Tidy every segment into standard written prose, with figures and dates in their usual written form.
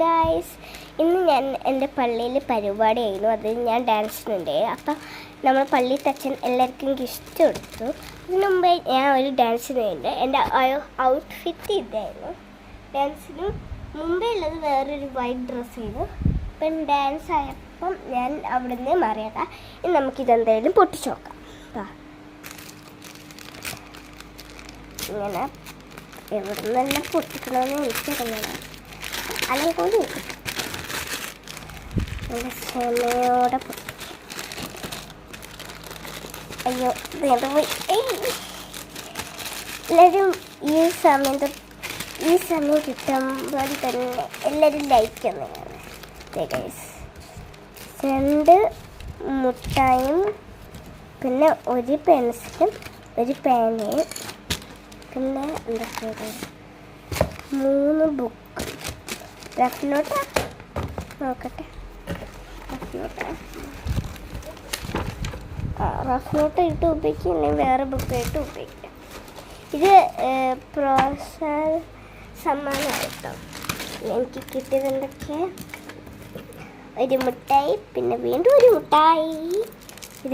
Guys, ഇന്ന് ഞാൻ എൻ്റെ പള്ളിയിൽ പരിപാടിയായിരുന്നു. അതിൽ ഞാൻ ഡാൻസിനുണ്ട്. അപ്പം നമ്മൾ പള്ളിയിൽ തച്ചൻ എല്ലാവർക്കും ഗിഫ്റ്റ് കൊടുത്തു. അതിന് മുമ്പേ ഞാൻ ഒരു ഡാൻസിനുണ്ട്. എൻ്റെ ഔട്ട്ഫിറ്റ് ഇതായിരുന്നു. ഡാൻസിന് മുമ്പേ ഉള്ളത് വേറൊരു വൈറ്റ് ഡ്രസ്സ് ചെയ്തു. ഇപ്പം ഡാൻസ് ആയപ്പം ഞാൻ അവിടെ നിന്ന് മാറിയതാ. ഇനി നമുക്കിതെന്തായാലും പൊട്ടിച്ച് നോക്കാം. ഇങ്ങനെ എവിടെ നിന്നെല്ലാം പൊട്ടിക്കണമെന്ന് എനിക്കറിയണം. അല്ലെങ്കിൽ ക്ഷമയോടെ അയ്യോ വേണ്ട പോയി. എല്ലാവരും ഈ സമയം കിട്ടുമ്പോൾ തന്നെ എല്ലാവരും ലൈക്ക് ഒന്നാണ്. 2 മുട്ടായും പിന്നെ ഒരു പെൻസിലും ഒരു പേനയും പിന്നെ എന്തൊക്കെയാണ് 3 ബുക്ക്. റഫ് നോട്ടാ നോക്കട്ടെ. റഫ് നോട്ട് ഇട്ട് ഉപയോഗിക്കും, അല്ലെങ്കിൽ വേറെ ബുക്കായിട്ട് ഉപയോഗിക്കാം. ഇത് പ്രോത്സാഹന സമ്മാനമായിട്ടോ എനിക്ക് കിട്ടിയത് എന്തൊക്കെ? ഒരു മുട്ടായി, പിന്നെ വീണ്ടും ഒരു മുട്ടായി,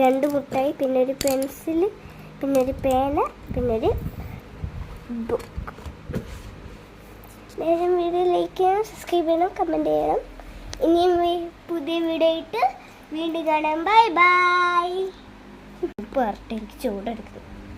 2 മുട്ടായി, പിന്നെ ഒരു പെൻസിൽ, പിന്നെ ഒരു പേന, പിന്നെ ഒരു ബുക്ക്. നേരം വീഡിയോ ലൈക്ക് ചെയ്യണം, സബ്സ്ക്രൈബ് ചെയ്യണം, കമൻറ്റ് ചെയ്യണം. ഇനിയും പുതിയ വീഡിയോ ആയിട്ട് വീണ്ടും കാണാം. Bye bye. എനിക്ക് ചൂടെടുക്കുന്നു.